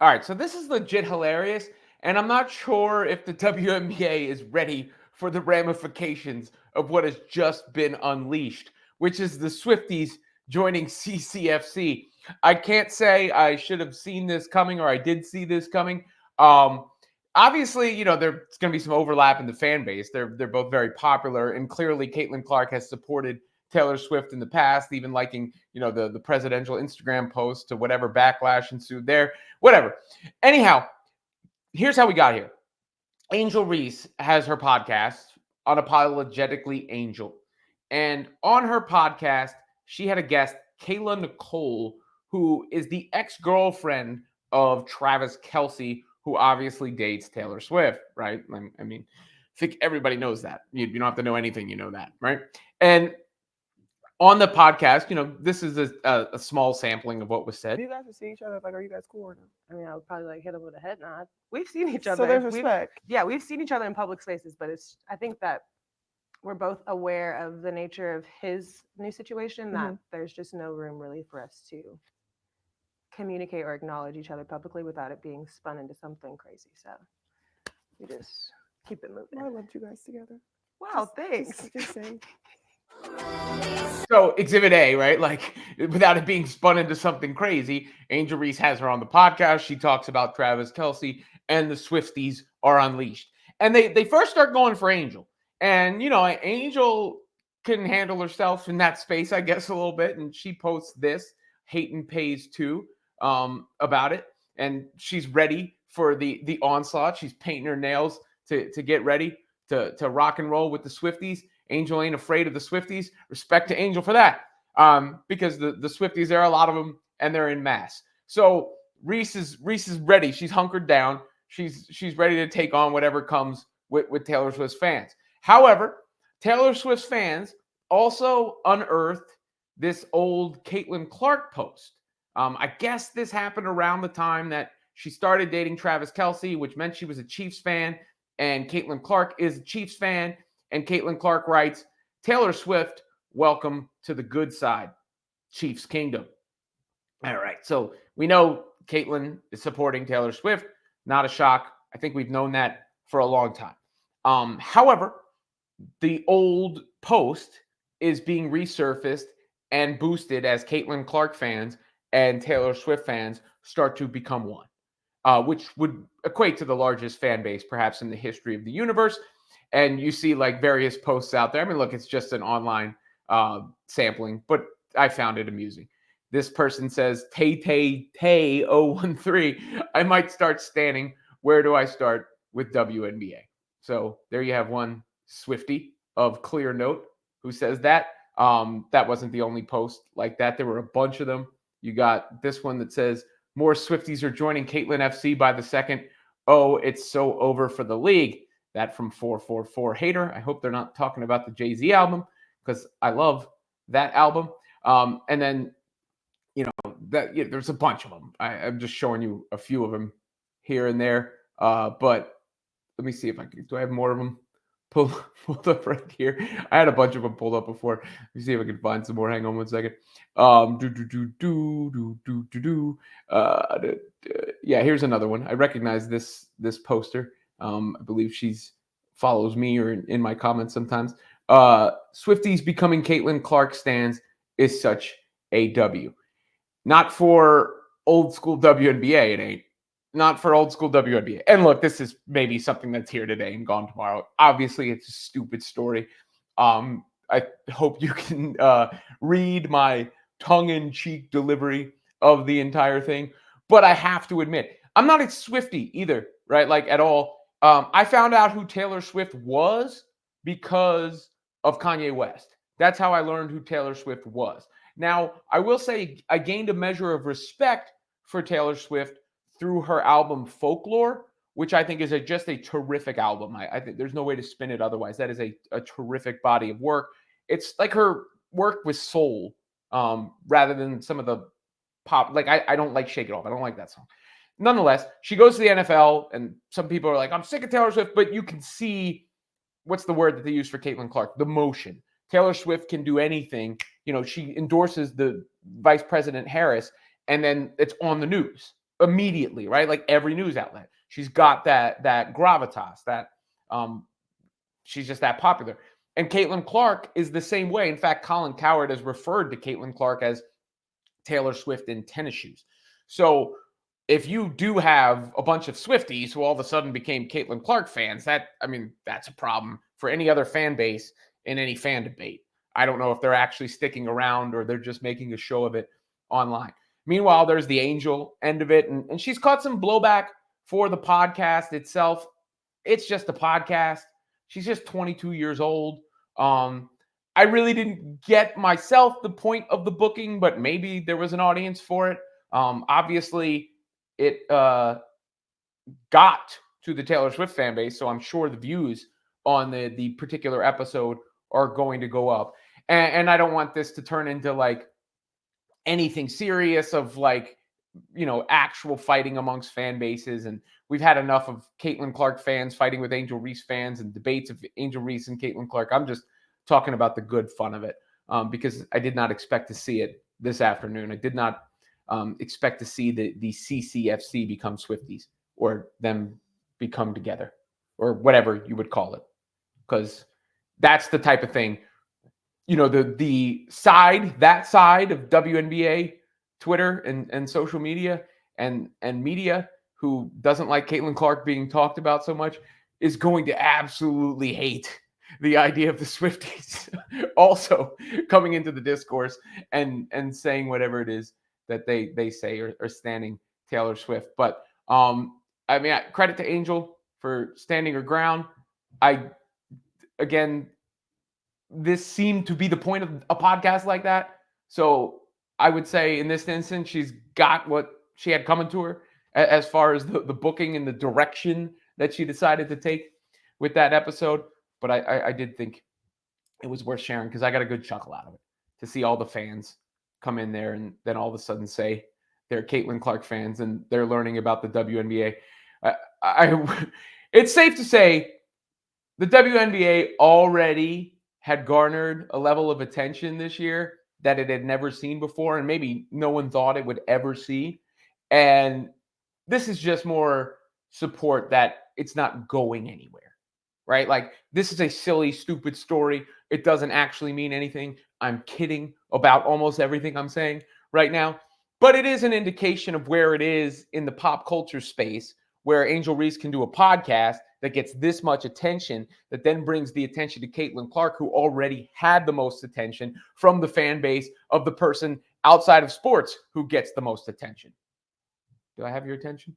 All right, so this is legit hilarious, and I'm not sure if the WNBA is ready for the ramifications of what has just been unleashed, which is the Swifties joining CCFC. I can't say I should have seen this coming or I did see this coming. Um, Obviously, there's going to be some overlap in the fan base. They're both very popular, and clearly, Caitlin Clark has supported Taylor Swift in the past, even liking the presidential Instagram post to whatever backlash ensued there. Whatever. Anyhow, here's how we got here. Angel Reese has her podcast, Unapologetically Angel. And on her podcast, she had a guest, Kayla Nicole, who is the ex-girlfriend of Travis Kelce, who obviously dates Taylor Swift, right? I mean, I think everybody knows that. You don't have to know anything, you know that, right? And on the podcast, this is a small sampling of what was said. You guys would see each other, like, are you guys cool or not? I mean, I would probably like hit him with a head nod. We've seen each other. So there's respect. We've seen each other in public spaces, but I think that we're both aware of the nature of his new situation, that there's just no room really for us to communicate or acknowledge each other publicly without it being spun into something crazy. So we just keep it moving. I loved you guys together. Wow, thanks. Just saying. So Exhibit A, right? Like, without it being spun into something crazy, Angel Reese has her on the podcast. She talks about Travis Kelce and the Swifties are unleashed. And they first start going for Angel. And, Angel can handle herself in that space, I guess, a little bit. And she posts this, Hayton Pays Too, about it. And she's ready for the onslaught. She's painting her nails to get ready to rock and roll with the Swifties. Angel ain't afraid of the Swifties. Respect to Angel for that. Because the Swifties, there are a lot of them, and they're in mass. So Reese is ready. She's hunkered down. She's ready to take on whatever comes with Taylor Swift's fans. However, Taylor Swift's fans also unearthed this old Caitlin Clark post. I guess this happened around the time that she started dating Travis Kelce, which meant she was a Chiefs fan, and Caitlin Clark is a Chiefs fan. And Caitlin Clark writes, Taylor Swift, welcome to the good side, Chiefs Kingdom. All right, so we know Caitlin is supporting Taylor Swift. Not a shock. I think we've known that for a long time. However, the old post is being resurfaced and boosted as Caitlin Clark fans and Taylor Swift fans start to become one, which would equate to the largest fan base perhaps in the history of the universe. And you see like various posts out there. I mean, look, it's just an online sampling, but I found it amusing. This person says, Tay 013. I might start standing. Where do I start with WNBA? So there you have one Swiftie of clear note who says that. That wasn't the only post like that. There were a bunch of them. You got this one that says, more Swifties are joining Caitlin FC by the second. Oh, it's so over for the league. That from 444 Hater. I hope they're not talking about the Jay-Z album because I love that album. And then, there's a bunch of them. I'm just showing you a few of them here and there. But let me see if do I have more of them pulled up right here? I had a bunch of them pulled up before. Let me see if I can find some more. Hang on one second. Yeah, here's another one. I recognize this poster. I believe she's follows me or in my comments sometimes. Swifties becoming Caitlin Clark stans is such a W. Not for old school WNBA, it ain't. Not for old school WNBA. And look, this is maybe something that's here today and gone tomorrow. Obviously, it's a stupid story. I hope you can read my tongue-in-cheek delivery of the entire thing. But I have to admit, I'm not a Swiftie either, right? Like at all. I found out who Taylor Swift was because of Kanye West. That's how I learned who Taylor Swift was. Now, I will say I gained a measure of respect for Taylor Swift through her album Folklore, which I think is just a terrific album. I think there's no way to spin it otherwise. That is a terrific body of work. It's like her work with soul rather than some of the pop. Like I don't like Shake It Off. I don't like that song. Nonetheless, she goes to the NFL, and some people are like, I'm sick of Taylor Swift, but you can see, what's the word that they use for Caitlin Clark? The motion. Taylor Swift can do anything. She endorses the Vice President Harris, and then it's on the news. immediately, right? Like every news outlet. She's got that gravitas, that she's just that popular. And Caitlin Clark is the same way. In fact, Colin Cowherd has referred to Caitlin Clark as Taylor Swift in tennis shoes. So if you do have a bunch of Swifties who all of a sudden became Caitlin Clark fans, that's a problem for any other fan base in any fan debate. I don't know if they're actually sticking around or they're just making a show of it online. Meanwhile, there's the Angel end of it, and she's caught some blowback for the podcast itself. It's just a podcast. She's just 22 years old. I really didn't get myself the point of the booking, but maybe there was an audience for it. Obviously, it got to the Taylor Swift fan base, so I'm sure the views on the particular episode are going to go up. And I don't want this to turn into like anything serious of like, actual fighting amongst fan bases. And we've had enough of Caitlin Clark fans fighting with Angel Reese fans and debates of Angel Reese and Caitlin Clark. I'm just talking about the good fun of it because I did not expect to see it this afternoon. I did not expect to see the CCFC become Swifties or them become together or whatever you would call it, because that's the type of thing, the that side of WNBA Twitter and social media and media who doesn't like Caitlin Clark being talked about so much is going to absolutely hate the idea of the Swifties also coming into the discourse and saying whatever it is that they say or standing Taylor Swift. But credit to Angel for standing her ground. This seemed to be the point of a podcast like that. So I would say in this instance, she's got what she had coming to her as far as the booking and the direction that she decided to take with that episode. But I did think it was worth sharing because I got a good chuckle out of it to see all the fans come in there and then all of a sudden say they're Caitlin Clark fans and they're learning about the WNBA. It's safe to say the WNBA already had garnered a level of attention this year that it had never seen before, and maybe no one thought it would ever see. And this is just more support that it's not going anywhere, right? Like, this is a silly, stupid story. It doesn't actually mean anything. I'm kidding about almost everything I'm saying right now, but it is an indication of where it is in the pop culture space, where Angel Reese can do a podcast that gets this much attention, that then brings the attention to Caitlin Clark, who already had the most attention from the fan base of the person outside of sports who gets the most attention. Do I have your attention?